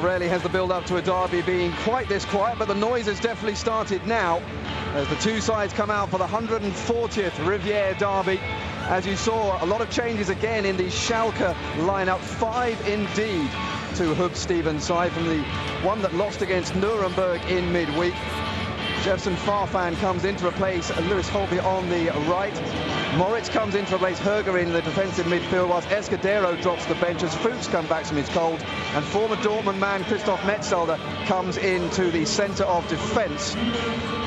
rarely has the build-up to a derby been quite this quiet, but the noise has definitely started now as the two sides come out for the 140th Riviera derby. As you saw, a lot of changes again in the Schalke lineup, 5 indeed to Hub Stevens' side from the one that lost against Nuremberg in midweek. Jefferson Farfan comes in to replace Lewis Holby on the right. Moritz comes in to replace Herger in the defensive midfield, whilst Escudero drops to the bench as Fuchs comes back from his cold. And former Dortmund man Christoph Metzelder comes into the centre of defence.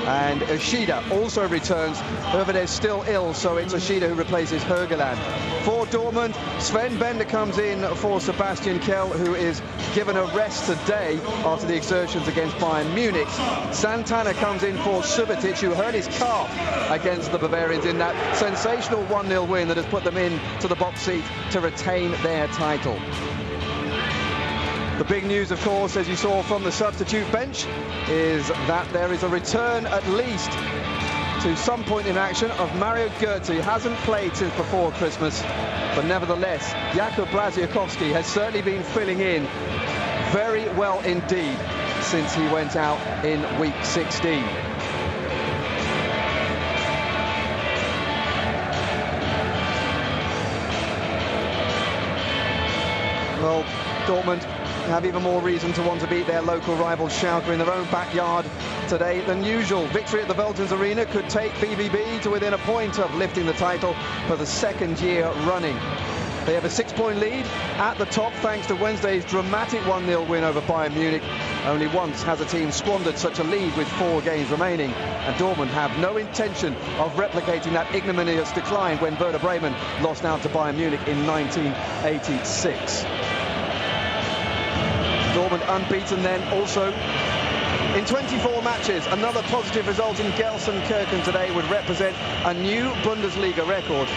And Ishida also returns. Herved is still ill, so it's Ishida who replaces Hergeland. For Dortmund, Sven Bender comes in for Sebastian Kell, who is given a rest today after the exertions against Bayern Munich. Santana comes in for Subotic, who hurt his calf against the Bavarians in that sensational 1-0 win that has put them in to the box seat to retain their title. The big news, of course, as you saw from the substitute bench, is that there is a return at least to some point in action of Mario Götze. He hasn't played since before Christmas, but nevertheless, Jakub Błaszczykowski has certainly been filling in very well indeed since he went out in week 16. Well, Dortmund have even more reason to want to beat their local rival Schalke in their own backyard today than usual. Victory at the Veltins Arena could take BVB to within a point of lifting the title for the second year running. They have a 6-point lead at the top thanks to Wednesday's dramatic 1-0 win over Bayern Munich. Only once has a team squandered such a lead with 4 games remaining, and Dortmund have no intention of replicating that ignominious decline when Werder Bremen lost out to Bayern Munich in 1986. Dortmund unbeaten then also in 24 matches. Another positive result in Gelsenkirchen today would represent a new Bundesliga record.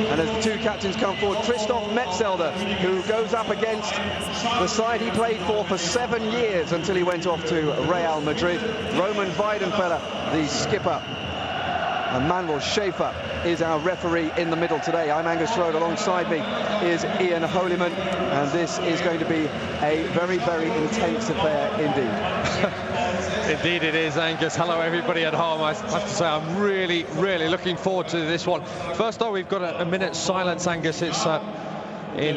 And as the two captains come forward, Christoph Metzelder, who goes up against the side he played for 7 years until he went off to Real Madrid. Roman Weidenfeller, the skipper. And Manuel Schaefer is our referee in the middle today. I'm Angus Schroeder. Alongside me is Ian Holyman, and this is going to be a very, very intense affair indeed. Indeed it is, Angus. Hello everybody at home. I have to say I'm really, really looking forward to this one. First off, we've got a minute's silence, Angus. It's in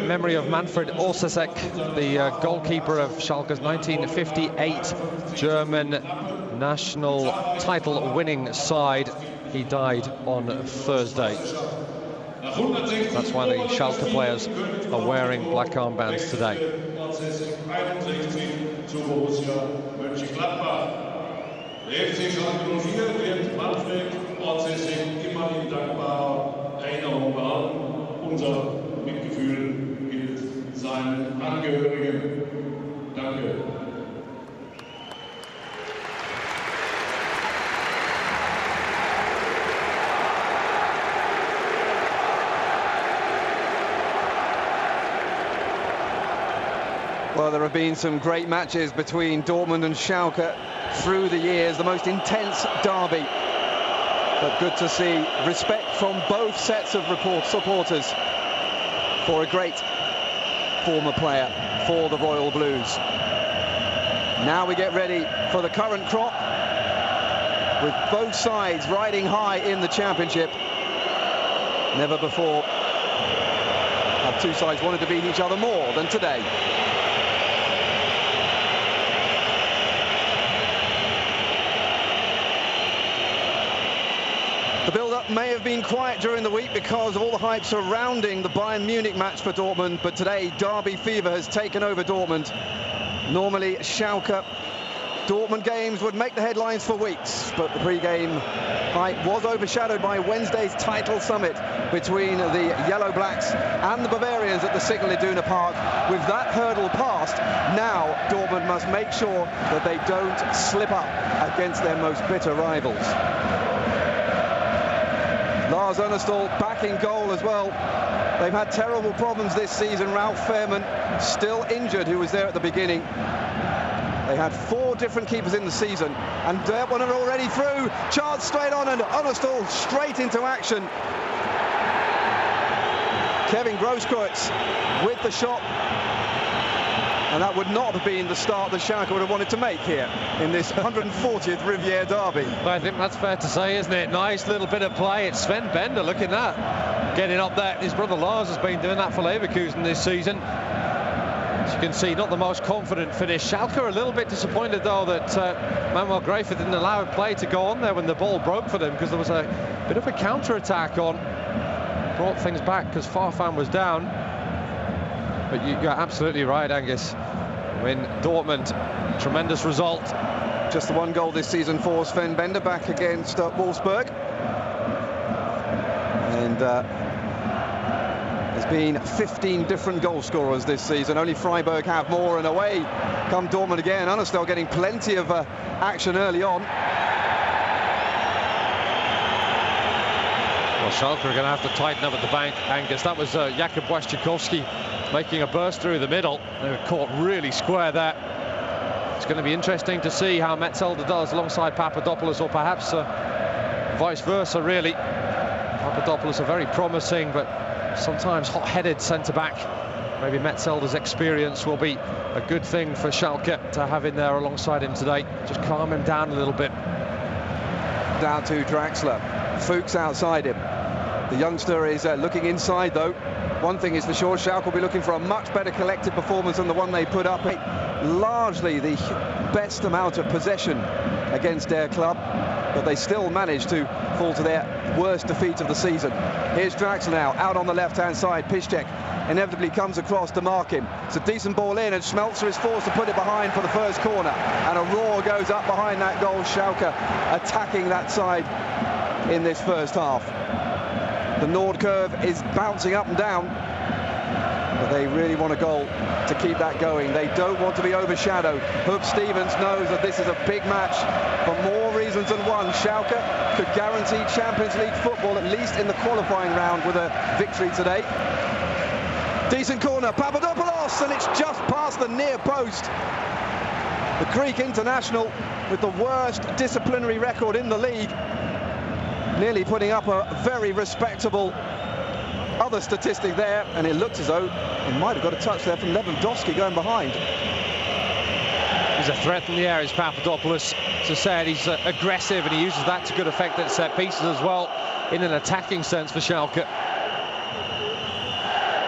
memory of Manfred Orsesek, the goalkeeper of Schalke's 1958 German national title winning side. He died on Thursday. That's why the Schalke players are wearing black armbands today. Mitgefühl gilt seinen Angehörigen. Danke. Well, there have been some great matches between Dortmund and Schalke through the years, the most intense derby. But good to see respect from both sets of supporters for a great former player for the Royal Blues. Now we get ready for the current crop, with both sides riding high in the championship. Never before have two sides wanted to beat each other more than today. The build-up may have been quiet during the week because of all the hype surrounding the Bayern Munich match for Dortmund, but today derby fever has taken over Dortmund. Normally Schalke Dortmund games would make the headlines for weeks, but the pre-game hype was overshadowed by Wednesday's title summit between the Yellow Blacks and the Bavarians at the Signal Iduna Park. With that hurdle passed, now Dortmund must make sure that they don't slip up against their most bitter rivals. Lars Ernestal back in goal as well. They've had terrible problems this season. Ralf Fährmann still injured, who was there at the beginning. They had 4 different keepers in the season, and that one are already through. Chance straight on, and Ernestal straight into action. Kevin Grosskreutz with the shot. And that would not have been the start that Schalke would have wanted to make here in this 140th Rivière derby. Well, I think that's fair to say, isn't it? Nice little bit of play. It's Sven Bender, look at that. Getting up there. His brother Lars has been doing that for Leverkusen this season. As you can see, not the most confident finish. Schalke are a little bit disappointed, though, that Manuel Greifer didn't allow play to go on there when the ball broke for them, because there was a bit of a counter-attack on. Brought things back because Farfan was down. But you're absolutely right, Angus. When Dortmund, tremendous result. Just the one goal this season for Sven Bender back against Wolfsburg. And there's been 15 different goal scorers this season. Only Freiburg have more, and away come Dortmund again. Anastel getting plenty of action early on. Well, Schalke are going to have to tighten up at the bank, Angus. That was Jakub Błaszczykowski making a burst through the middle. They were caught really square there. It's going to be interesting to see how Metzelder does alongside Papadopoulos, or perhaps vice versa, really. Papadopoulos are very promising, but sometimes hot-headed centre-back. Maybe Metzelder's experience will be a good thing for Schalke to have in there alongside him today. Just calm him down a little bit. Down to Draxler. Fuchs outside him. The youngster is looking inside, though. One thing is for sure, Schalke will be looking for a much better collective performance than the one they put up. Largely the best amount of possession against their club, but they still managed to fall to their worst defeat of the season. Here's Draxler now, out on the left-hand side. Piszczek inevitably comes across to mark him. It's a decent ball in, and Schmelzer is forced to put it behind for the first corner. And a roar goes up behind that goal. Schalke attacking that side in this first half. The Nord curve is bouncing up and down, but they really want a goal to keep that going. They don't want to be overshadowed. Hub Stevens knows that this is a big match for more reasons than one. Schalke could guarantee Champions League football, at least in the qualifying round, with a victory today. Decent corner, Papadopoulos, and it's just past the near post. The Greek international with the worst disciplinary record in the league, nearly putting up a very respectable other statistic there, and it looked as though he might have got a touch there from Lewandowski going behind. He's a threat in the air, is Papadopoulos. As I said, he's aggressive, and he uses that to good effect at set pieces as well, in an attacking sense for Schalke.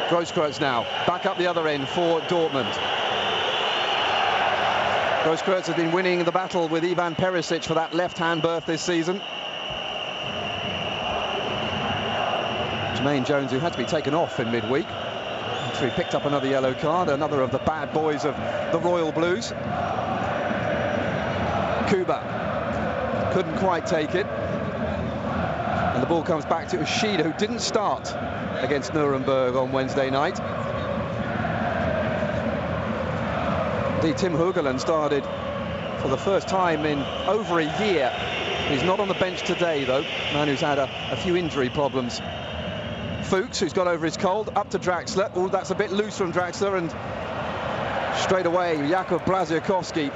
Grosskreutz now back up the other end for Dortmund. Grosskreutz has been winning the battle with Ivan Perisic for that left-hand berth this season. Jermaine Jones, who had to be taken off in midweek, so he picked up another yellow card, another of the bad boys of the Royal Blues. Kuba couldn't quite take it, and the ball comes back to Ushida, who didn't start against Nuremberg on Wednesday night. Indeed, Tim Hugerland started for the first time in over a year. He's not on the bench today, though, man who's had a few injury problems. Fuchs, who's got over his cold, up to Draxler. Oh, that's a bit loose from Draxler, and straight away Jakub Błaszczykowski,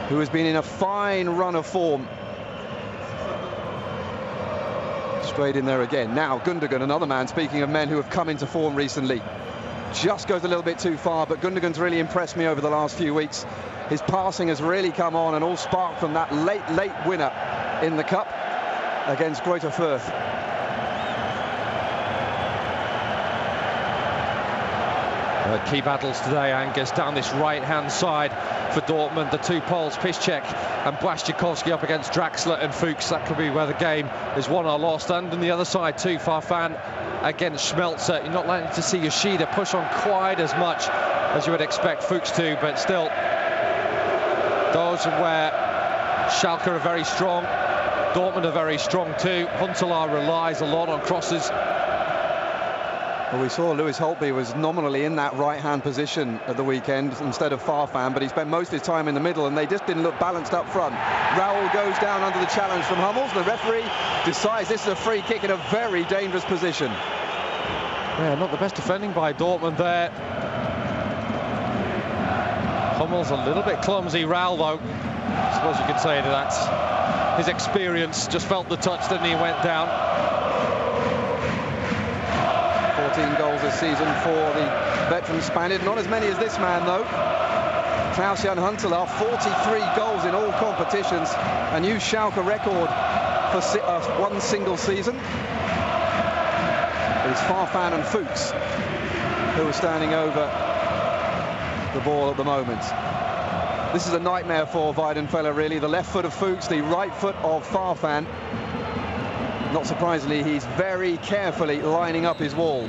who has been in a fine run of form. Straight in there again. Now Gundogan, another man, speaking of men who have come into form recently. Just goes a little bit too far, but Gundogan's really impressed me over the last few weeks. His passing has really come on, and all sparked from that late winner in the Cup against Greuther Fürth. Key battles today, Angus, down this right-hand side for Dortmund. The two Poles, Piszczek and Błaszczykowski, up against Draxler and Fuchs. That could be where the game is won or lost. And on the other side too, Farfan against Schmelzer. You're not likely to see Yoshida push on quite as much as you would expect Fuchs to, but still, those are where Schalke are very strong. Dortmund are very strong too. Huntelaar relies a lot on crosses. Well, we saw Lewis Holtby was nominally in that right-hand position at the weekend instead of Farfan, but he spent most of his time in the middle, and they just didn't look balanced up front. Raul goes down under the challenge from Hummels. The referee decides this is a free kick in a very dangerous position. Yeah, not the best defending by Dortmund there. Hummels a little bit clumsy. Raul, though, I suppose you could say that's his experience. Just felt the touch, didn't he? Went down. 14 goals this season for the veteran Spaniard. Not as many as this man, though. Klaus-Jan Huntelaar, 43 goals in all competitions, a new Schalke record for one single season. It's Farfan and Fuchs who are standing over the ball at the moment. This is a nightmare for Weidenfeller, really. The left foot of Fuchs, the right foot of Farfan. Not surprisingly, he's very carefully lining up his wall.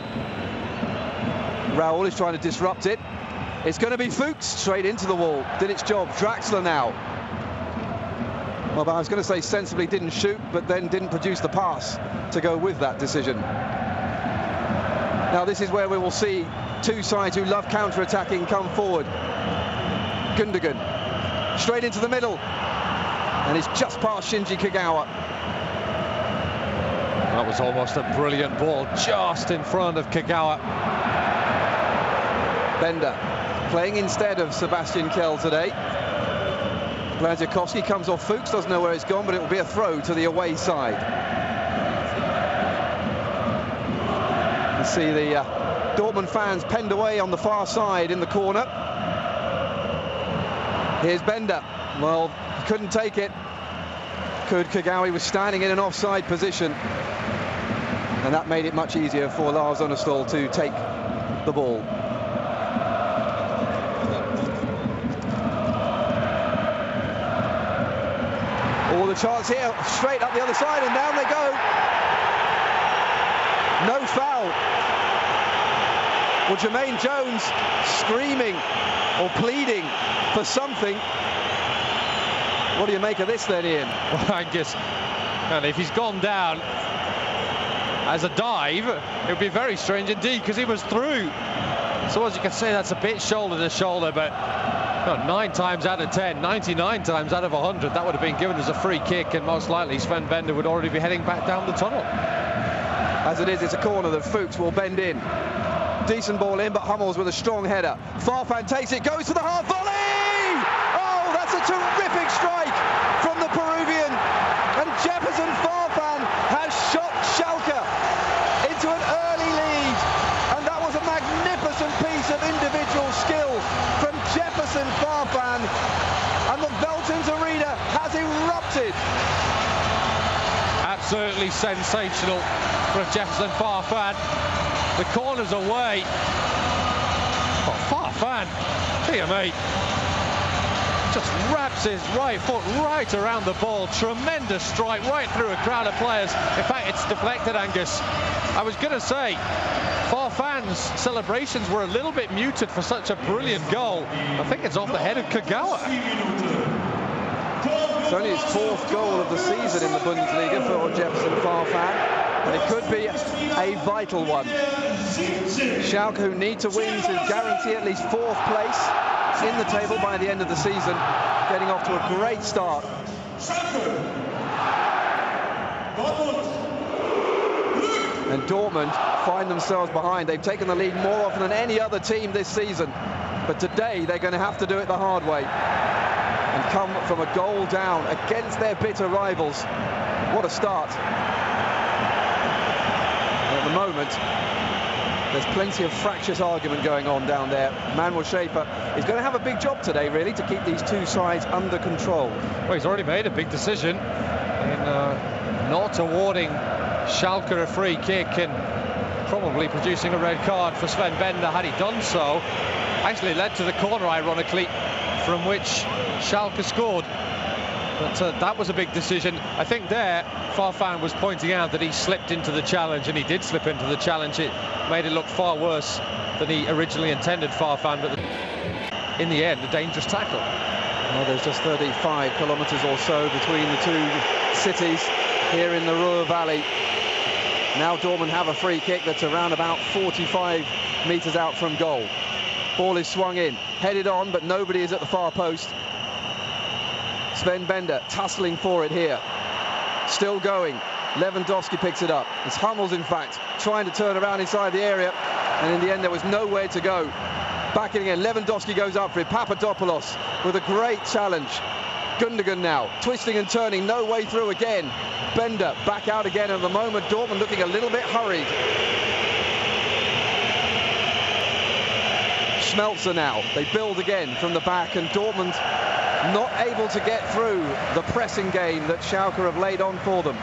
Raul is trying to disrupt it. It's going to be Fuchs straight into the wall. Did its job. Draxler now. Well, I was going to say sensibly didn't shoot, but then didn't produce the pass to go with that decision. Now this is where we will see two sides who love counter-attacking come forward. Gundogan straight into the middle, and it's just past Shinji Kagawa. That was almost a brilliant ball, just in front of Kagawa. Bender playing instead of Sebastian Kell today. Blaziakowski comes off Fuchs, doesn't know where it's gone, but it will be a throw to the away side. You see the Dortmund fans penned away on the far side in the corner. Here's Bender. Well, he couldn't take it. Kagawa was standing in an offside position, and that made it much easier for Lars Unnerstall to take the ball. Oh, the chance here, straight up the other side, and down they go. No foul. Well, Jermaine Jones screaming or pleading for something. What do you make of this then, Ian? Well, Angus, and if he's gone down as a dive, it would be very strange indeed, because he was through. So as you can say, that's a bit shoulder to shoulder, but 9 times out of 10, 99 times out of 100, that would have been given as a free kick, and most likely Sven Bender would already be heading back down the tunnel. As it is, it's a corner that Fuchs will bend in. Decent ball in, but Hummels with a strong header. Farfan takes it, goes to the half volley! Oh, that's a terrific strike from the Peruvian. And Jefferson Farfan has shot Schalke into an early lead. And that was a magnificent piece of individual skill from Jefferson Farfan. And the Veltins Arena has erupted. Absolutely sensational from Jefferson Farfan. The corner's away. Oh, Farfan, dear mate, just wraps his right foot right around the ball. Tremendous strike right through a crowd of players. In fact, it's deflected, Angus. I was going to say, Farfan's celebrations were a little bit muted for such a brilliant goal. I think it's off the head of Kagawa. It's only his 4th goal of the season in the Bundesliga for Jefferson Farfan. And it could be a vital one. Schalke, who need to win to guarantee at least 4th place in the table by the end of the season, getting off to a great start. And Dortmund find themselves behind. They've taken the lead more often than any other team this season, but today they're going to have to do it the hard way and come from a goal down against their bitter rivals. What a start. At the moment, there's plenty of fractious argument going on down there. Manuel Schäfer is going to have a big job today, really, to keep these two sides under control. Well, he's already made a big decision in not awarding Schalke a free kick and probably producing a red card for Sven Bender. Had he done so, actually led to the corner, ironically, from which Schalke scored. But that was a big decision. I think there, Farfan was pointing out that he slipped into the challenge, and he did slip into the challenge. It made it look far worse than he originally intended, Farfan, but in the end, a dangerous tackle. Well, there's just 35 kilometres or so between the two cities here in the Ruhr Valley. Now Dortmund have a free kick that's around about 45 metres out from goal. Ball is swung in, headed on, but nobody is at the far post. Sven Bender tussling for it here. Still going. Lewandowski picks it up. It's Hummels, in fact, trying to turn around inside the area. And in the end, there was nowhere to go. Back in again. Lewandowski goes up for it. Papadopoulos with a great challenge. Gundogan now, twisting and turning, no way through again. Bender back out again. At the moment, Dortmund looking a little bit hurried. Schmelzer now, they build again from the back, and Dortmund not able to get through the pressing game that Schalke have laid on for them.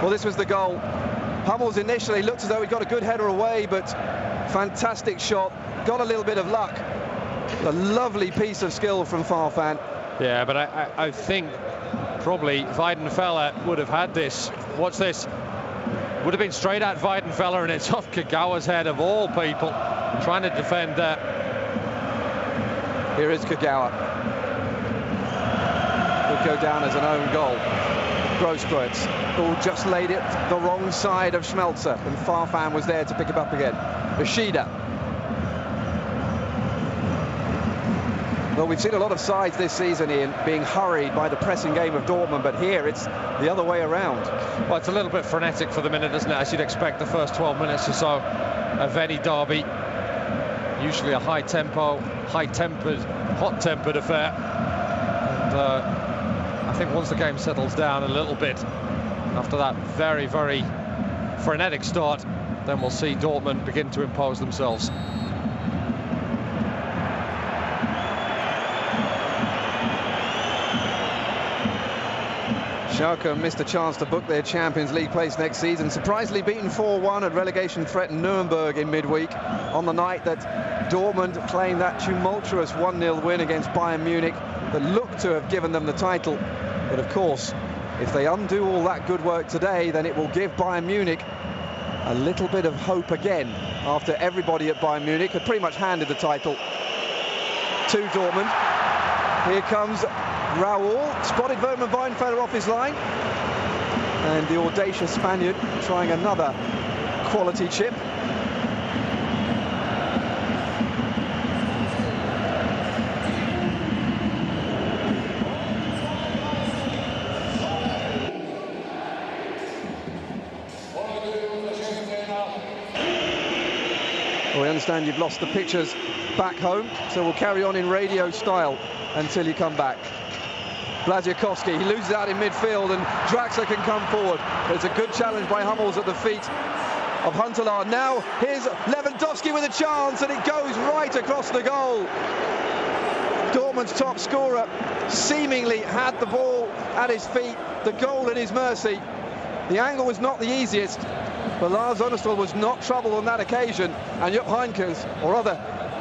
Well, this was the goal. Hummels initially looked as though he got a good header away, but fantastic shot, got a little bit of luck. A lovely piece of skill from Farfan. Yeah, but I think probably Weidenfeller would have had this. Watch this. Would have been straight at Weidenfeller, and it's off Kagawa's head of all people, trying to defend that. Here is Kagawa. Would go down as an own goal. Grosskreutz, who just laid it the wrong side of Schmelzer, and Farfan was there to pick it up again. Ishida. Well, we've seen a lot of sides this season, Ian, being hurried by the pressing game of Dortmund, but here it's the other way around. Well, it's a little bit frenetic for the minute, isn't it? As you'd expect the first 12 minutes or so of any derby. Usually a high-tempo, high-tempered, hot-tempered affair. And I think once the game settles down a little bit, after that very, very frenetic start, then we'll see Dortmund begin to impose themselves. Schalke missed a chance to book their Champions League place next season. Surprisingly beaten 4-1 at relegation-threatened Nuremberg in midweek, on the night that Dortmund claimed that tumultuous 1-0 win against Bayern Munich that looked to have given them the title. But of course, if they undo all that good work today, then it will give Bayern Munich a little bit of hope again, after everybody at Bayern Munich had pretty much handed the title to Dortmund. Here comes Raul, spotted Werner Weidenfeller off his line, and the audacious Spaniard trying another quality chip. Well, we understand you've lost the pictures back home, so we'll carry on in radio style until you come back. Błaszczykowski, he loses out in midfield, and Draxler can come forward. But it's a good challenge by Hummels at the feet of Huntelaar. Now here's Lewandowski with a chance, and it goes right across the goal. Dortmund's top scorer seemingly had the ball at his feet, the goal at his mercy. The angle was not the easiest, but Lars Oenestal was not troubled on that occasion, and Jupp Heynckes, or rather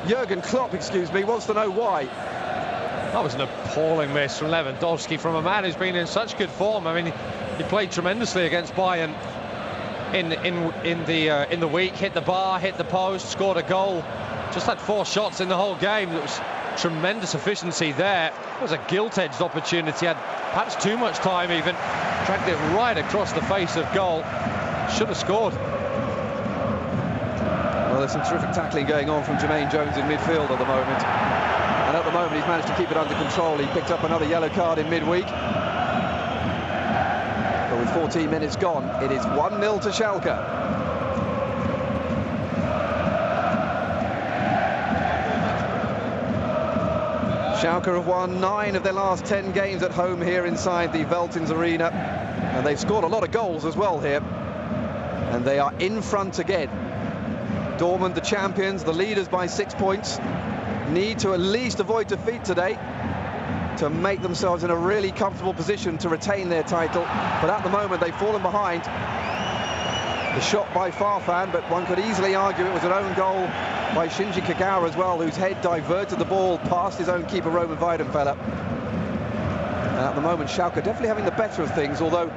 Jurgen Klopp, excuse me, wants to know why. That was an appalling miss from Lewandowski, from a man who's been in such good form. I mean, he played tremendously against Bayern in the week. Hit the bar, hit the post, scored a goal. Just had 4 shots in the whole game. There was tremendous efficiency there. It was a gilt-edged opportunity. Had perhaps too much time even. Dragged it right across the face of goal. Should have scored. Well, there's some terrific tackling going on from Jermaine Jones in midfield at the moment. And at the moment, he's managed to keep it under control. He picked up another yellow card in midweek. But with 14 minutes gone, it is 1-0 to Schalke. Schalke have won 9 of their last 10 games at home here inside the Veltins Arena. And they've scored a lot of goals as well here. And they are in front again. Dortmund, the champions, the leaders by 6 points, need to at least avoid defeat today to make themselves in a really comfortable position to retain their title. But at the moment, they've fallen behind. The shot by Farfan, but one could easily argue it was an own goal by Shinji Kagawa as well, whose head diverted the ball past his own keeper, Roman Weidenfeller. And at the moment, Schalke definitely having the better of things, although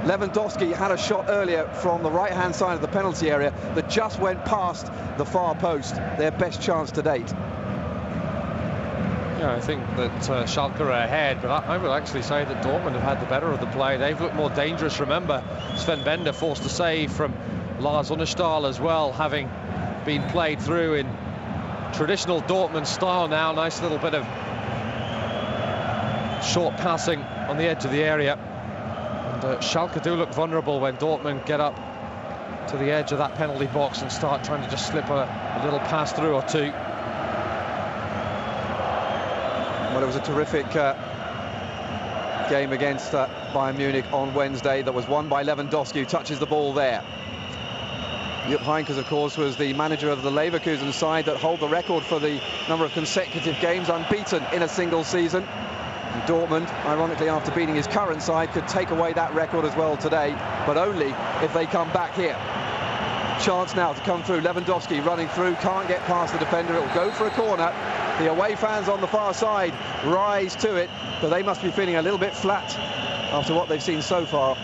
Lewandowski had a shot earlier from the right-hand side of the penalty area that just went past the far post, their best chance to date. Yeah, I think that Schalke are ahead, but I would actually say that Dortmund have had the better of the play. They've looked more dangerous. Remember, Sven Bender forced a save from Lars Oenestal as well, having been played through in traditional Dortmund style now. Nice little bit of short passing on the edge of the area. And Schalke do look vulnerable when Dortmund get up to the edge of that penalty box and start trying to just slip a little pass through or two. Well, it was a terrific game against Bayern Munich on Wednesday that was won by Lewandowski, who touches the ball there. Jupp Heynckes, of course, was the manager of the Leverkusen side that hold the record for the number of consecutive games unbeaten in a single season. And Dortmund, ironically, after beating his current side, could take away that record as well today, but only if they come back here. Chance now to come through. Lewandowski running through, can't get past the defender. It will go for a corner. The away fans on the far side rise to it, but they must be feeling a little bit flat after what they've seen so far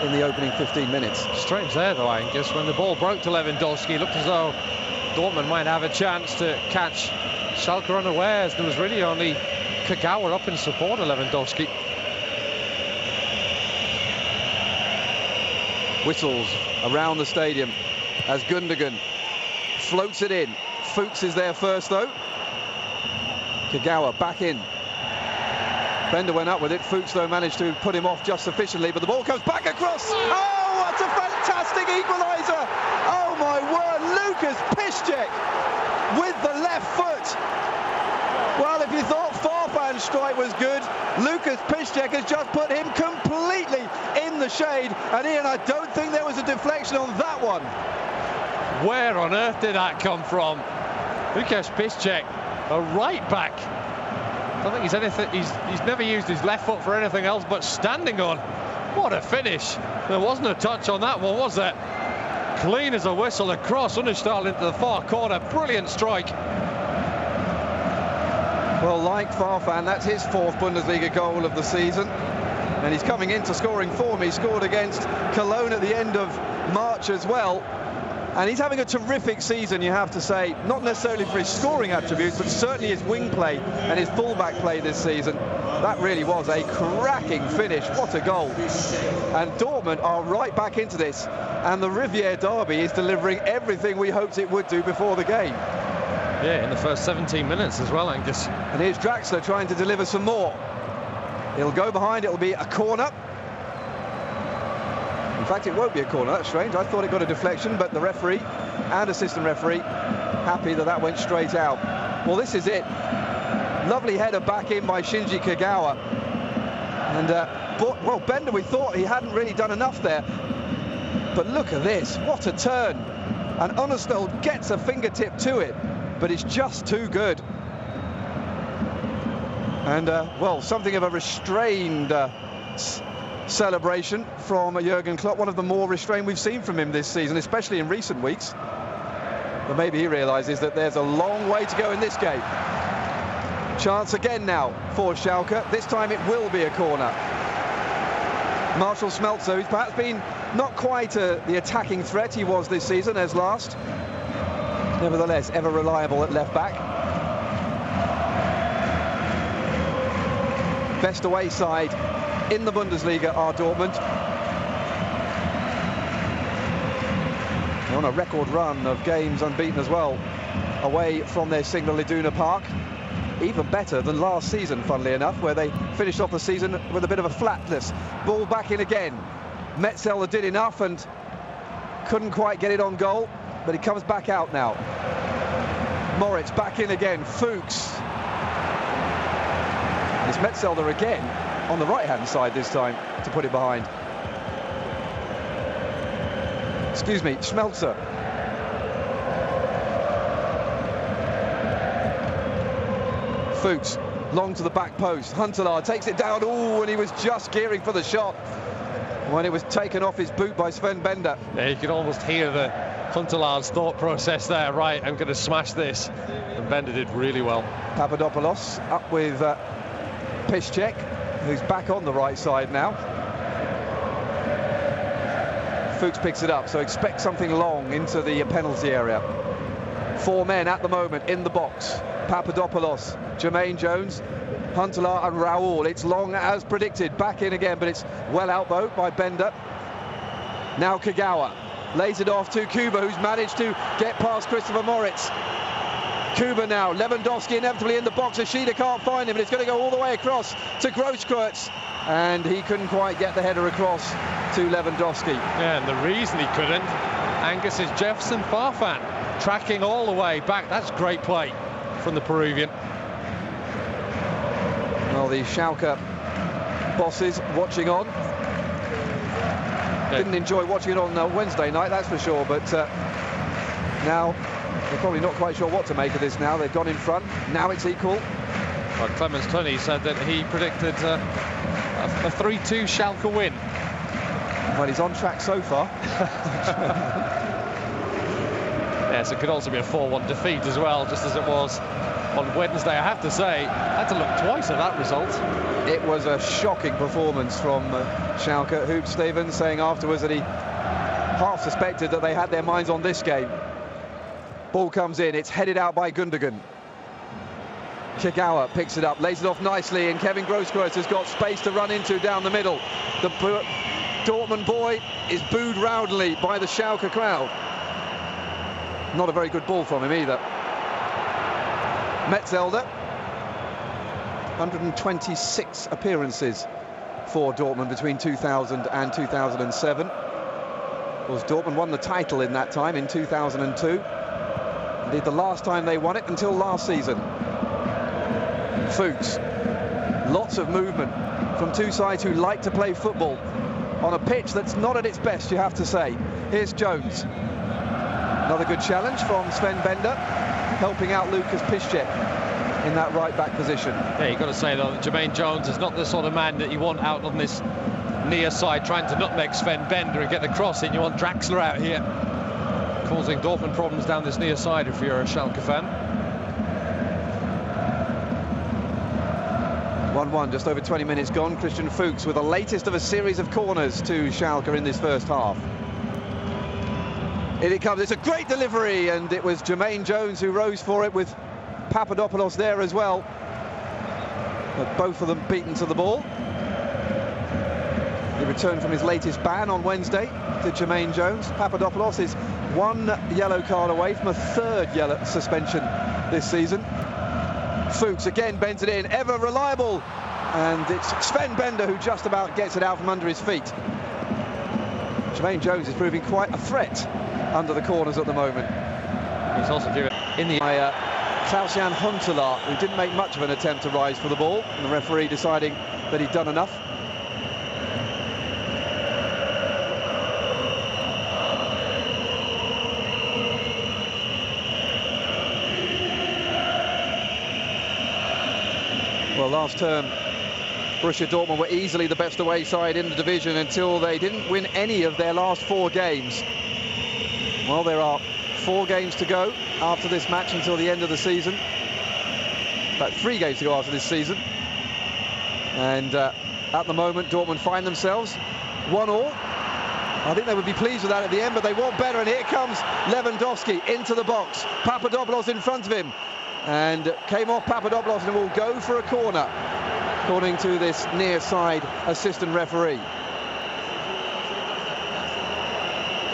in the opening 15 minutes. Strange there, though, Angus, when the ball broke to Lewandowski, it looked as though Dortmund might have a chance to catch Schalke unawares. There was really only Kagawa up in support of Lewandowski. Whistles around the stadium as Gundogan floats it in. Fuchs is there first, though. Kagawa back in. Bender went up with it. Fuchs, though, managed to put him off just sufficiently, but the ball comes back across. Oh, what a fantastic equaliser! Oh, my word, Lucas Piszczek with the left foot. Well, if you thought Farfan's strike was good, Lucas Piszczek has just put him completely in the shade. And Ian, I don't think there was a deflection on that one. Where on earth did that come from? Lucas Piszczek, a right back. I don't think he's anything. He's never used his left foot for anything else but standing on. What a finish! There wasn't a touch on that one, was there? Clean as a whistle across, Understahl into the far corner. Brilliant strike. Well, like Farfan, that's his 4th Bundesliga goal of the season, and he's coming into scoring form. He scored against Cologne at the end of March as well. And he's having a terrific season, you have to say, not necessarily for his scoring attributes, but certainly his wing play and his fullback play this season. That really was a cracking finish. What a goal. And Dortmund are right back into this. And the Riviera derby is delivering everything we hoped it would do before the game. Yeah, in the first 17 minutes as well, Angus. And here's Draxler trying to deliver some more. He'll go behind, it'll be a corner. In fact, it won't be a corner. That's strange. I thought it got a deflection, but the referee and assistant referee happy that that went straight out. Well, this is it. Lovely header back in by Shinji Kagawa. And, well, Bender, we thought he hadn't really done enough there. But look at this. What a turn. And Understahl gets a fingertip to it, but it's just too good. And, well, something of a restrained celebration from Jurgen Klopp, one of the more restrained we've seen from him this season, especially in recent weeks. But maybe he realises that there's a long way to go in this game. Chance again now for Schalke. This time it will be a corner. Marshall Schmelzer, who's perhaps been not quite the attacking threat he was this season as last. Nevertheless, ever reliable at left back. Best away side in the Bundesliga are Dortmund. They're on a record run of games unbeaten as well, away from their Signal Iduna Park. Even better than last season, funnily enough, where they finished off the season with a bit of a flatness. Ball back in again. Metzelder did enough and couldn't quite get it on goal, but he comes back out now. Moritz back in again. Fuchs. It's Metzelder again on the right-hand side this time to put it behind. Excuse me, Schmelzer. Fuchs, long to the back post. Huntelaar takes it down. Ooh, and he was just gearing for the shot when it was taken off his boot by Sven Bender. Yeah, you could almost hear the Huntelaar's thought process there. Right, I'm going to smash this. And Bender did really well. Papadopoulos up with Piszczek, who's back on the right side now. Fuchs picks it up, so expect something long into the penalty area. 4 men at the moment in the box. Papadopoulos, Jermaine Jones, Huntelaar and Raoul. It's long as predicted. Back in again, but it's well out though by Bender. Now Kagawa lays it off to Kuba, who's managed to get past Christopher Moritz. Kuba now, Lewandowski inevitably in the box. Ishida can't find him, but it's going to go all the way across to Grosskreutz. And he couldn't quite get the header across to Lewandowski. Yeah, and the reason he couldn't, Angus, is Jefferson Farfan tracking all the way back. That's great play from the Peruvian. Well, the Schalke bosses watching on. Didn't enjoy watching it on Wednesday night, that's for sure, but now they're probably not quite sure what to make of this now. They've gone in front, now it's equal. Well, Clemens Tunney said that he predicted a 3-2 Schalke win. Well, he's on track so far. Yes, it could also be a 4-1 defeat as well, just as it was on Wednesday. I have to say, I had to look twice at that result. It was a shocking performance from Schalke. Hoop Stevens saying afterwards that he half suspected that they had their minds on this game. Ball comes in, it's headed out by Gundogan. Kagawa picks it up, lays it off nicely, and Kevin Grosskreutz has got space to run into down the middle. The Dortmund boy is booed roundly by the Schalke crowd. Not a very good ball from him either. Metzelder, 126 appearances for Dortmund between 2000 and 2007. Of course, Dortmund won the title in that time, in 2002. Indeed, the last time they won it until last season. Fuchs, lots of movement from two sides who like to play football on a pitch that's not at its best, you have to say. Here's Jones. Another good challenge from Sven Bender, helping out Lucas Piszczek in that right-back position. Yeah, you've got to say, though, that Jermaine Jones is not the sort of man that you want out on this near side trying to nutmeg Sven Bender and get the cross in. You want Draxler out here, causing Dortmund problems down this near side if you're a Schalke fan. 1-1, just over 20 minutes gone. Christian Fuchs with the latest of a series of corners to Schalke in this first half. In it comes, it's a great delivery, and it was Jermaine Jones who rose for it with Papadopoulos there as well. But both of them beaten to the ball. He returned from his latest ban on Wednesday to Jermaine Jones. Papadopoulos is one yellow card away from a third yellow suspension this season. Fuchs again bends it in, ever reliable, and it's Sven Bender who just about gets it out from under his feet. Jermaine Jones is proving quite a threat under the corners at the moment. He's also given in the Klaus-Jan Huntelaar, who didn't make much of an attempt to rise for the ball, and the referee deciding that he'd done enough. Well, last term, Borussia Dortmund were easily the best away side in the division until they didn't win any of their last 4 games. Well, there are 4 games to go after this match until the end of the season. About 3 games to go after this season. And at the moment, Dortmund find themselves 1-1. I think they would be pleased with that at the end, but they want better. And here comes Lewandowski into the box. Papadopoulos in front of him. And came off Papadopoulos and will go for a corner, according to this near side assistant referee.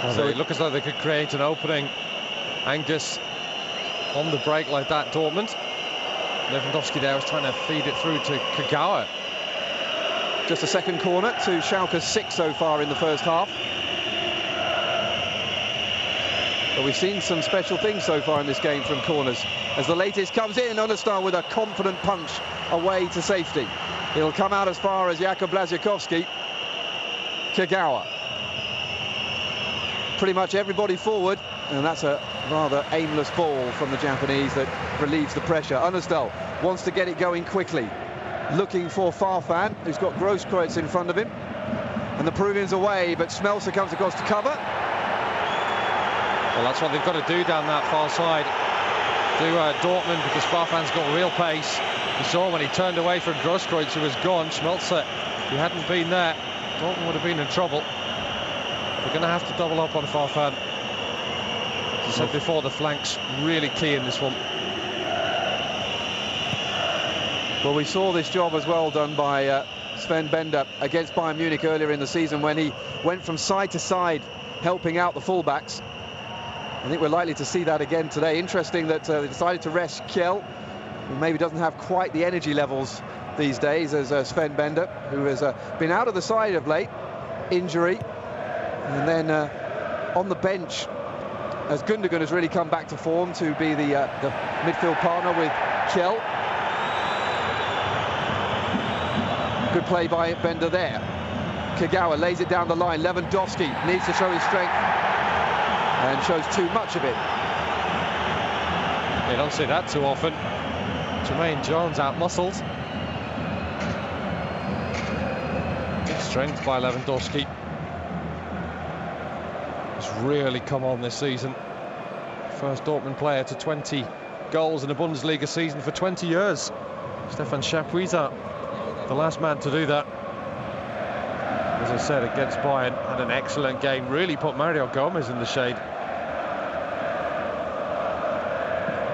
Well, so it looked as though they could create an opening. Angus on the break like that, Dortmund. Lewandowski there was trying to feed it through to Kagawa. Just a second corner to Schalke's 6 so far in the first half. But we've seen some special things so far in this game from corners. As the latest comes in, Onestar with a confident punch away to safety. He'll come out as far as Jakub Błaszczykowski. Kagawa. Pretty much everybody forward, and that's a rather aimless ball from the Japanese that relieves the pressure. Onestar wants to get it going quickly. Looking for Farfan, who's got Grosskreutz in front of him. And the Peruvian's away, but Schmelzer comes across to cover. Well, that's what they've got to do down that far side to Dortmund, because Farfan's got real pace. You saw when he turned away from Grosskreutz, who was gone. Schmelzer, if he hadn't been there, Dortmund would have been in trouble. They're going to have to double up on Farfan. As I said before, the flank's really key in this one. Well, we saw this job as well done by Sven Bender against Bayern Munich earlier in the season when he went from side to side, helping out the fullbacks. I think we're likely to see that again today. Interesting that they decided to rest Kjell, who maybe doesn't have quite the energy levels these days as Sven Bender, who has been out of the side of late, injury. And then on the bench, as Gundogan has really come back to form to be the midfield partner with Kjell. Good play by Bender there. Kagawa lays it down the line. Lewandowski needs to show his strength and shows too much of it. You don't see that too often. Jermaine Jones out-muscled. Good strength by Lewandowski. He's really come on this season. First Dortmund player to 20 goals in a Bundesliga season for 20 years. Stefan Chapuisat, the last man to do that. As I said, against Bayern, had an excellent game. Really put Mario Gomez in the shade.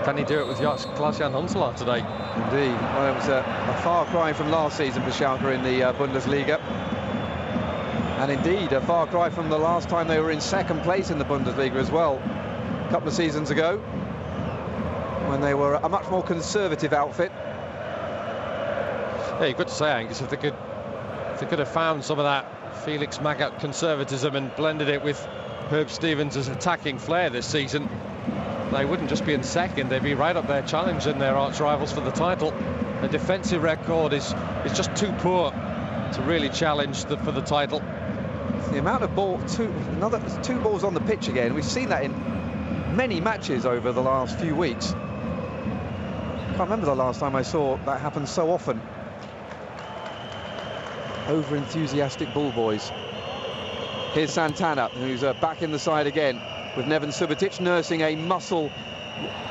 Can he do it with Klaas-Jan Huntelaar today? Indeed. Well, it was a far cry from last season for Schalke in the Bundesliga. And indeed, a far cry from the last time they were in second place in the Bundesliga as well. A couple of seasons ago, when they were a much more conservative outfit. Yeah, you've got to say, Angus, if they could have found some of that Felix Magath conservatism and blended it with Herb Stevens' attacking flair this season, they wouldn't just be in second, they'd be right up there challenging their arch rivals for the title. The defensive record is just too poor to really challenge for the title. The amount of two balls on the pitch again. We've seen that in many matches over the last few weeks. I can't remember the last time I saw that happen so often. Over-enthusiastic ball boys. Here's Santana, who's back in the side again, with Neven Subotic nursing a muscle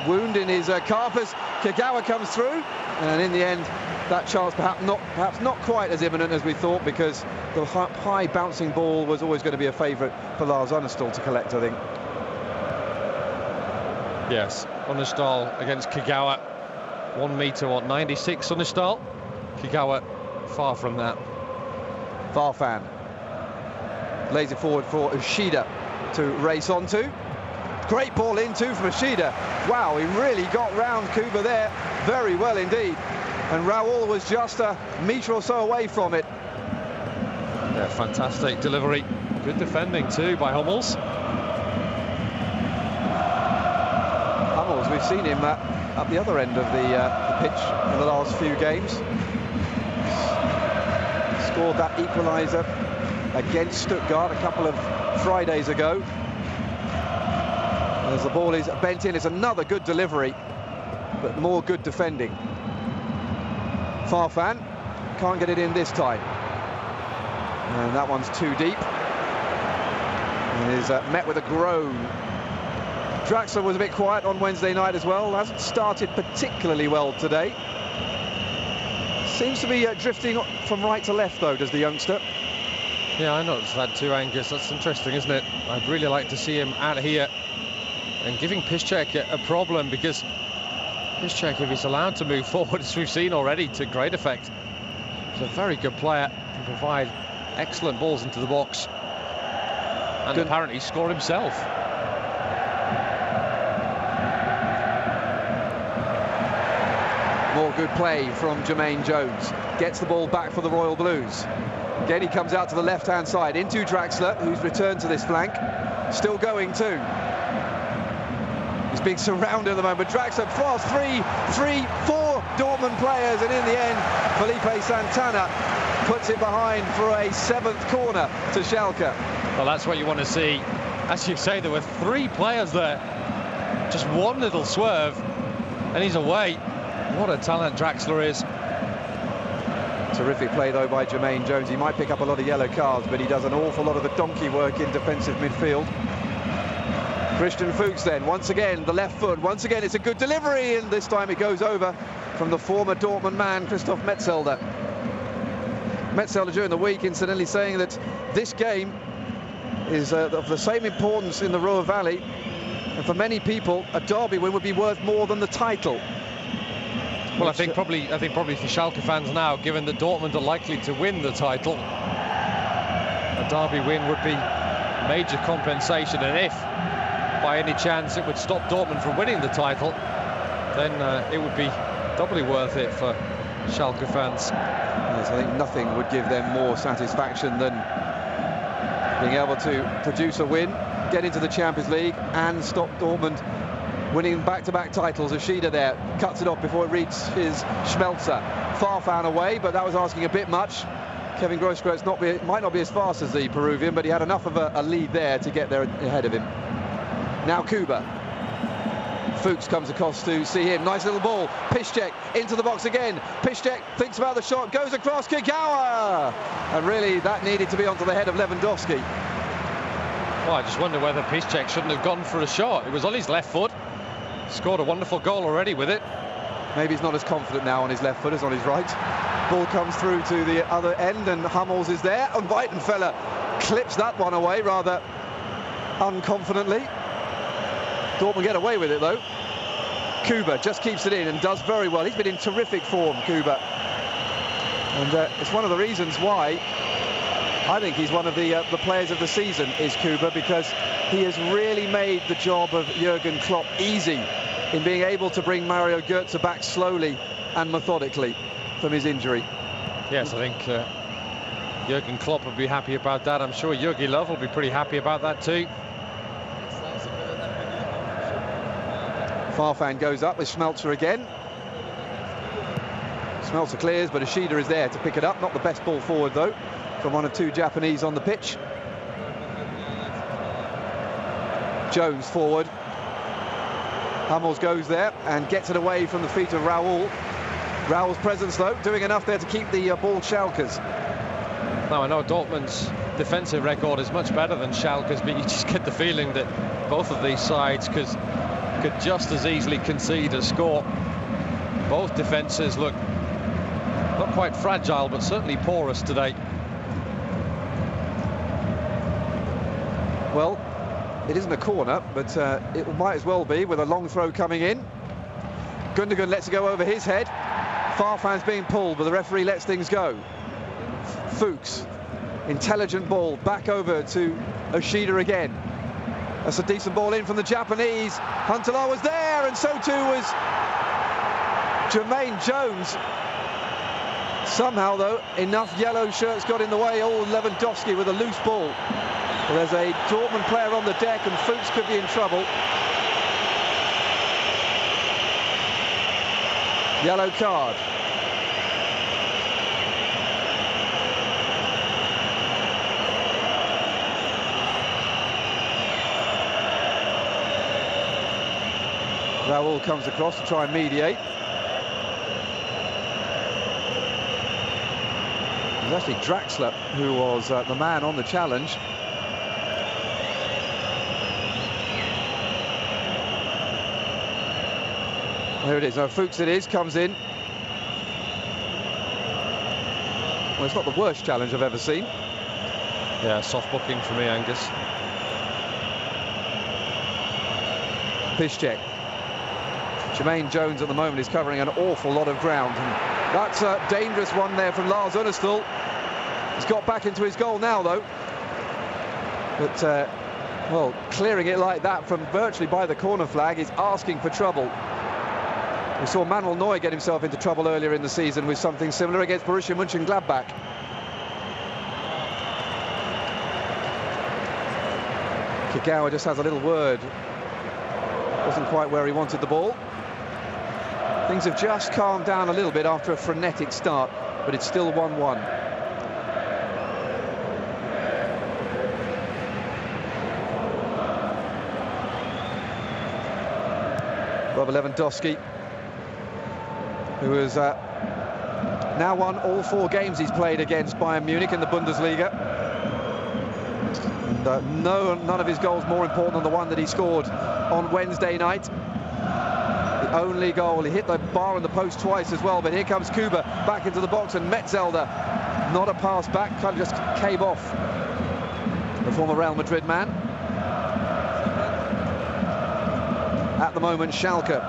wound in his carpus. Kagawa comes through, and in the end, that chance perhaps not quite as imminent as we thought, because the high bouncing ball was always going to be a favourite for Lars Unnestal to collect, I think. Yes, Unnestal against Kagawa. 1 metre, 96 Unnestal. Kagawa far from that. Farfan lays it forward for Ushida to race onto. Great ball in too from Ushida. Wow, he really got round Kuba there very well indeed. And Raul was just a metre or so away from it. Yeah, fantastic delivery. Good defending too by Hummels. Hummels, we've seen him at the other end of the pitch in the last few games. Scored that equaliser against Stuttgart a couple of Fridays ago. As the ball is bent in, it's another good delivery, but more good defending. Farfan can't get it in this time. And that one's too deep. And is met with a groan. Draxler was a bit quiet on Wednesday night as well. Hasn't started particularly well today. Seems to be drifting from right to left, though, does the youngster. Yeah, I noticed that too, Angus. That's interesting, isn't it? I'd really like to see him out here and giving Piszczek a problem, because Piszczek, if he's allowed to move forward, as we've seen already, to great effect. He's a very good player, can provide excellent balls into the box, and apparently score himself. More good play from Jermaine Jones. Gets the ball back for the Royal Blues. Again, he comes out to the left-hand side into Draxler, who's returned to this flank. Still going too. He's being surrounded at the moment. Draxler fast, four Dortmund players, and in the end, Felipe Santana puts it behind for a 7th corner to Schalke. Well, that's what you want to see. As you say, there were 3 players there. Just one little swerve, and he's away. What a talent Draxler is. Terrific play, though, by Jermaine Jones. He might pick up a lot of yellow cards, but he does an awful lot of the donkey work in defensive midfield. Christian Fuchs then, once again, the left foot. Once again, it's a good delivery, and this time it goes over from the former Dortmund man, Christoph Metzelder. Metzelder during the week, incidentally, saying that this game is of the same importance in the Ruhr Valley, and for many people, a derby win would be worth more than the title. Well, I think probably for Schalke fans now, given that Dortmund are likely to win the title, a derby win would be major compensation, and if by any chance it would stop Dortmund from winning the title, then it would be doubly worth it for Schalke fans. Yes, I think nothing would give them more satisfaction than being able to produce a win, get into the Champions League, and stop Dortmund winning back-to-back titles. Ushida there cuts it off before it reaches Schmelzer. Farfan away, but that was asking a bit much. Kevin Grosskreutz might not be as fast as the Peruvian, but he had enough of a lead there to get there ahead of him. Now Kuba. Fuchs comes across to see him. Nice little ball. Piszczek into the box again. Piszczek thinks about the shot, goes across. Kagawa! And really, that needed to be onto the head of Lewandowski. Well, I just wonder whether Piszczek shouldn't have gone for a shot. It was on his left foot. Scored a wonderful goal already with it. Maybe he's not as confident now on his left foot as on his right. Ball comes through to the other end, and Hummels is there. And Weidenfeller clips that one away rather unconfidently. Dortmund get away with it, though. Kuba just keeps it in and does very well. He's been in terrific form, Kuba. And it's one of the reasons why I think he's one of the players of the season, is Kuba, because he has really made the job of Jurgen Klopp easy in being able to bring Mario Götze back slowly and methodically from his injury. Yes, I think Jurgen Klopp will be happy about that. I'm sure Jogi Löw will be pretty happy about that too. Farfan goes up with Schmelzer again. Schmelzer clears, but Ishida is there to pick it up. Not the best ball forward, though, from one of two Japanese on the pitch. Jones forward. Hummels goes there and gets it away from the feet of Raul. Raul's presence, though, doing enough there to keep the ball Schalke's. Now, I know Dortmund's defensive record is much better than Schalke's, but you just get the feeling that both of these sides could just as easily concede a score. Both defences look not quite fragile, but certainly porous today. Well, it isn't a corner, but it might as well be, with a long throw coming in. Gundogan lets it go over his head. Farfan's being pulled, but the referee lets things go. Fuchs, intelligent ball, back over to Ishida again. That's a decent ball in from the Japanese. Huntelaar was there, and so too was Jermaine Jones. Somehow, though, enough yellow shirts got in the way. Oh, Lewandowski with a loose ball. Well, there's a Dortmund player on the deck, and Fuchs could be in trouble. Yellow card. Raul comes across to try and mediate. It was actually Draxler who was the man on the challenge. Here it is. Now Fuchs it is, comes in. Well, it's not the worst challenge I've ever seen. Yeah, soft booking for me, Angus. Piszczek. Jermaine Jones at the moment is covering an awful lot of ground. And that's a dangerous one there from Lars Unnestal. He's got back into his goal now, though. But, well, clearing it like that from virtually by the corner flag is asking for trouble. We saw Manuel Neuer get himself into trouble earlier in the season with something similar against Borussia Mönchengladbach. Kagawa just has a little word. Wasn't quite where he wanted the ball. Things have just calmed down a little bit after a frenetic start, but it's still 1-1. Robert Lewandowski, who has now won all 4 games he's played against Bayern Munich in the Bundesliga. And none of his goals more important than the one that he scored on Wednesday night. The only goal. He hit the bar and the post twice as well, but here comes Kuba back into the box, and Metzelder, not a pass back, kind of just came off the former Real Madrid man. At the moment, Schalke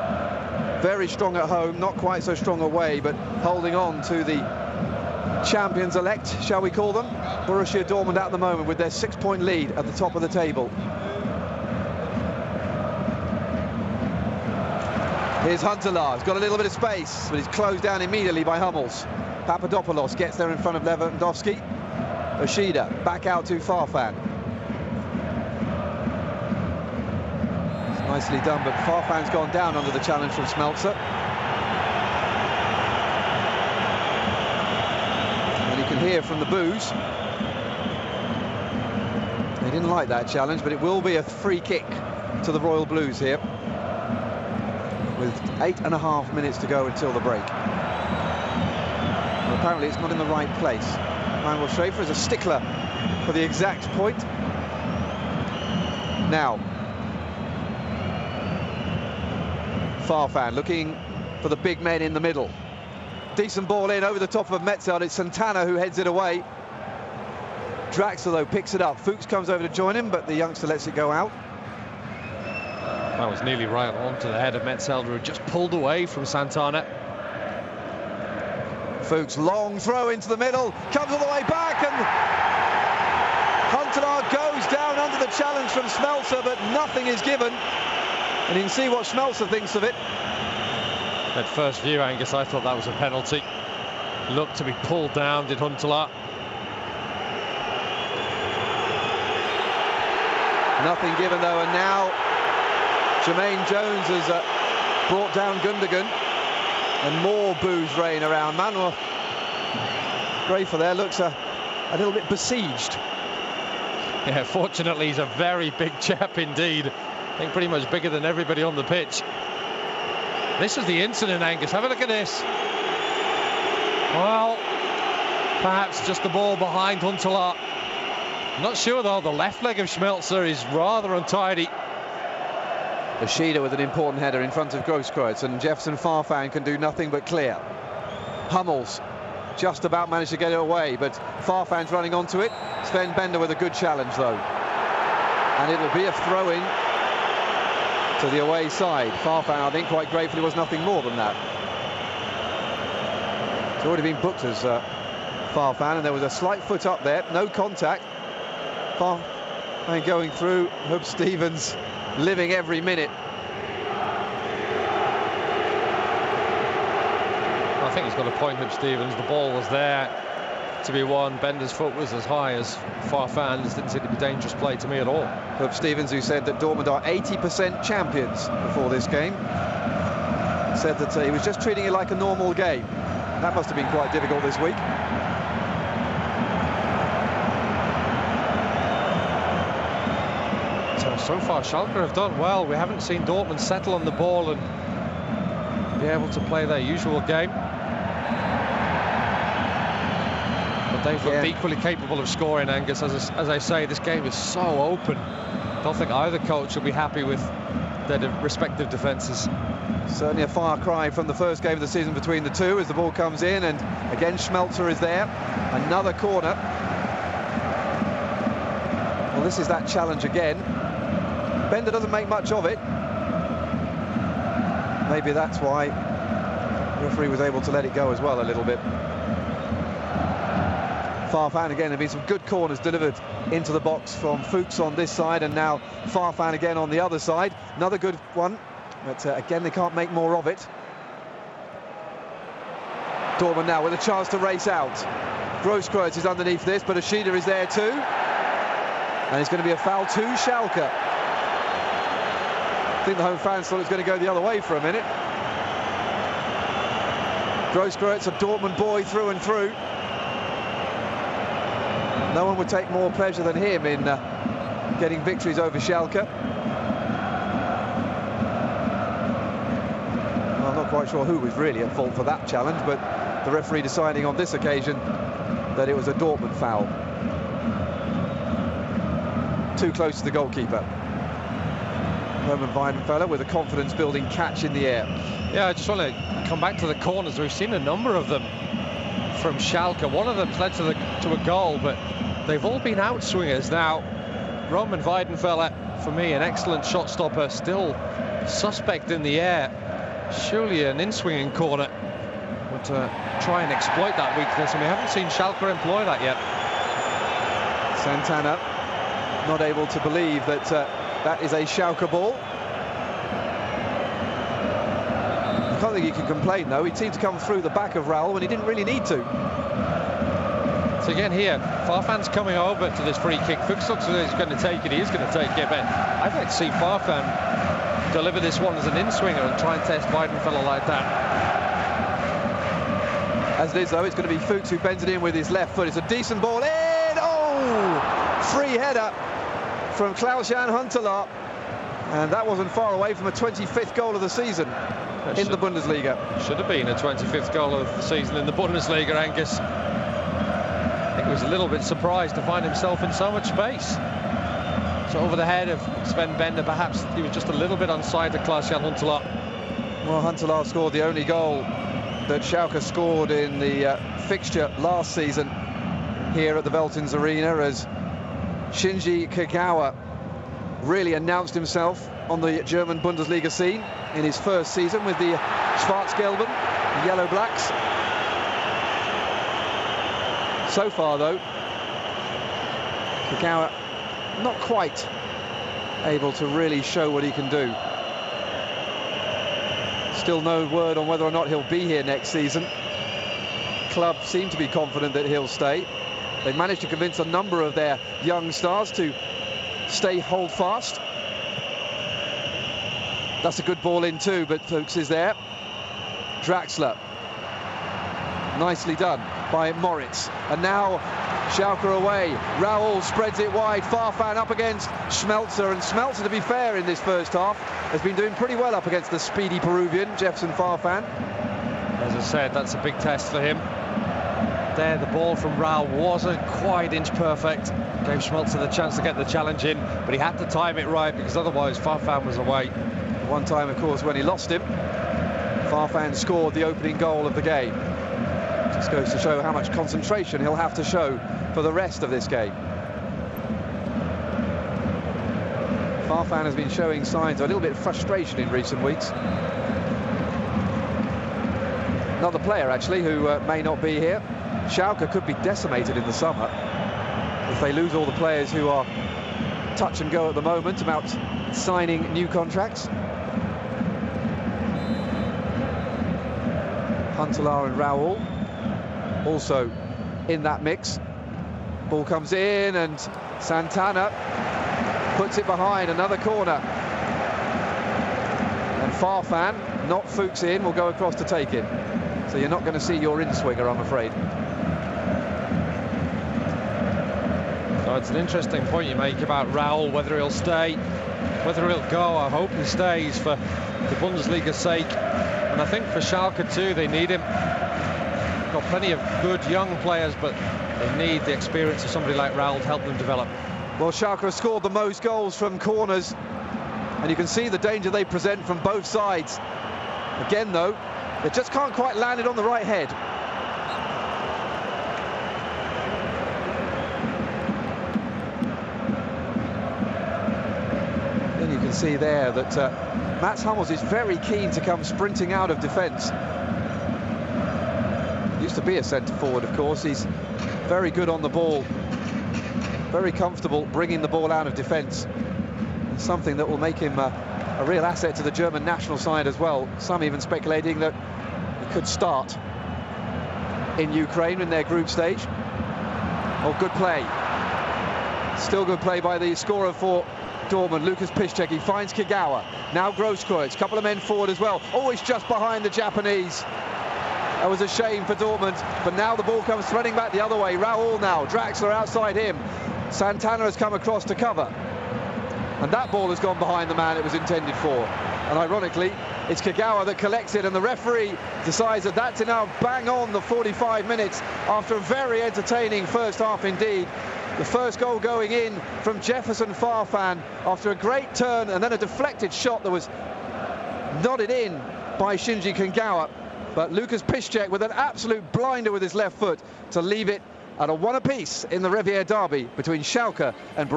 very strong at home, not quite so strong away, but holding on to the champions-elect, shall we call them, Borussia Dortmund at the moment with their 6-point lead at the top of the table. Here's Huntelaar. He's got a little bit of space, but he's closed down immediately by Hummels. Papadopoulos gets there in front of Lewandowski. Ishida back out to Farfan. It's nicely done, but Farfan's gone down under the challenge from Schmelzer. And he can hear from the boos. They didn't like that challenge, but it will be a free kick to the Royal Blues here, with 8.5 minutes to go until the break. Well, apparently it's not in the right place. Manuel Schäfer is a stickler for the exact point. Now, Farfan looking for the big men in the middle. Decent ball in over the top of Metzel. It's Santana who heads it away. Draxler, though, picks it up. Fuchs comes over to join him, but the youngster lets it go out. That was nearly right onto the head of Metzelder, who just pulled away from Santana. Fuchs, long throw into the middle, comes all the way back, and Huntelaar goes down under the challenge from Schmelzer, but nothing is given. And you can see what Schmelzer thinks of it. At first view, Angus, I thought that was a penalty. Looked to be pulled down, did Huntelaar. Nothing given, though, and now Jermaine Jones has brought down Gundogan, and more boos reign around. Manuel Schäfer there looks a little bit besieged. Yeah, fortunately, he's a very big chap indeed. I think pretty much bigger than everybody on the pitch. This is the incident, Angus. Have a look at this. Well, perhaps just the ball behind Huntelaar. Not sure, though. The left leg of Schmelzer is rather untidy. Yoshida with an important header in front of Grosskreutz, and Jefferson Farfan can do nothing but clear. Hummels just about managed to get it away, but Farfan's running onto it. Sven Bender with a good challenge, though. And it'll be a throw-in to the away side. Farfan, I think, quite gratefully was nothing more than that. It's already been booked as Farfan, and there was a slight foot up there, no contact. Farfan going through, Hub Stevens living every minute. I think he's got a point, Hub Stevens. The ball was there to be won. Bender's foot was as high as Farfan's. Didn't seem to be dangerous play to me at all. Hub Stevens, who said that Dortmund are 80% champions before this game, said that he was just treating it like a normal game. That must have been quite difficult this week. So far, Schalke have done well. We haven't seen Dortmund settle on the ball and be able to play their usual game. But they've looked equally capable of scoring, Angus. As I say, this game is so open. I don't think either coach will be happy with their respective defences. Certainly a far cry from the first game of the season between the two as the ball comes in, and again Schmelzer is there. Another corner. Well, this is that challenge again. Bender doesn't make much of it. Maybe that's why the referee was able to let it go as well a little bit. Farfan again. There have been some good corners delivered into the box from Fuchs on this side, and now Farfan again on the other side. Another good one, but again they can't make more of it. Dortmund now with a chance to race out. Grosskreutz is underneath this, but Yoshida is there too, and it's going to be a foul to Schalke. I think the home fans thought it was going to go the other way for a minute. Grosskreutz, a Dortmund boy through and through. No one would take more pleasure than him in getting victories over Schalke. Well, I'm not quite sure who was really at fault for that challenge, but the referee deciding on this occasion that it was a Dortmund foul. Too close to the goalkeeper. Hermann Weidenfeller with a confidence-building catch in the air. Yeah, I just want to come back to the corners. We've seen a number of them from Schalke. One of them's led to a goal, but they've all been outswingers. Now, Roman Weidenfeller, for me, an excellent shot stopper, still suspect in the air. Surely an in-swinging corner would try and exploit that weakness, and we haven't seen Schalke employ that yet. Santana not able to believe that that is a Schalke ball. I can't think he can complain, though. He seemed to come through the back of Raul when he didn't really need to. So again here, Farfan's coming over to this free kick. Fuchs looks as though he's going to take it. He is going to take it, but I'd like to see Farfan deliver this one as an in-swinger and try and test Weidenfeller like that. As it is, though, it's going to be Fuchs who bends it in with his left foot. It's a decent ball in. Oh! Free header from Klaus-Jan Huntelaar. And that wasn't far away from a 25th goal of the season in the Bundesliga. Should have been a 25th goal of the season in the Bundesliga, Angus. I think he was a little bit surprised to find himself in so much space. So over the head of Sven Bender, perhaps he was just a little bit onside to Klaus-Jan Huntelaar. Well, Huntelaar scored the only goal that Schalke scored in the fixture last season here at the Veltins Arena, as Shinji Kagawa really announced himself on the German Bundesliga scene in his first season with the Schwarz-Gelben, the Yellow Blacks. So far, though, Kagawa not quite able to really show what he can do. Still no word on whether or not he'll be here next season. Club seem to be confident that he'll stay. They've managed to convince a number of their young stars to stay hold fast. That's a good ball in too, but Fuchs is there. Draxler. Nicely done by Moritz. And now Schalke away. Raoul spreads it wide. Farfan up against Schmelzer. And Schmelzer, to be fair, in this first half, has been doing pretty well up against the speedy Peruvian, Jefferson Farfan. As I said, that's a big test for him. There, the ball from Raoul wasn't quite inch perfect. Gave Schmelzer the chance to get the challenge in, but he had to time it right, because otherwise Farfan was away. One time, of course, when he lost him, Farfan scored the opening goal of the game. Just goes to show how much concentration he'll have to show for the rest of this game. Farfan has been showing signs of a little bit of frustration in recent weeks. Not the player, actually, who may not be here. Schalke could be decimated in the summer if they lose all the players who are touch and go at the moment about signing new contracts. Huntelaar and Raoul also in that mix. Ball comes in and Santana puts it behind, another corner. And Farfan, not Fuchs in, will go across to take it. So you're not going to see your in-swinger, I'm afraid. So it's an interesting point you make about Raoul, whether he'll stay, whether he'll go. I hope he stays for the Bundesliga's sake. And I think for Schalke too, they need him. Got plenty of good young players, but they need the experience of somebody like Raoul to help them develop. Well, Schalke have scored the most goals from corners, and you can see the danger they present from both sides. Again, though, they just can't quite land it on the right head. Then you can see there that Mats Hummels is very keen to come sprinting out of defence. Used to be a centre-forward, of course. He's very good on the ball, very comfortable bringing the ball out of defence. Something that will make him a real asset to the German national side as well. Some even speculating that he could start in Ukraine in their group stage. Oh, good play. Still good play by the scorer for Dortmund, Lucas Piszczek. He finds Kagawa. Now Grosskreutz, couple of men forward as well. Always just behind the Japanese. That was a shame for Dortmund, but now the ball comes threading back the other way. Raoul now, Draxler outside him. Santana has come across to cover. And that ball has gone behind the man it was intended for. And ironically, it's Kagawa that collects it, and the referee decides that that's enough. Bang on the 45 minutes after a very entertaining first half indeed. The first goal going in from Jefferson Farfan after a great turn and then a deflected shot that was nodded in by Shinji Kagawa. But Lucas Piszczek with an absolute blinder with his left foot to leave it at a one apiece in the Riviera derby between Schalke and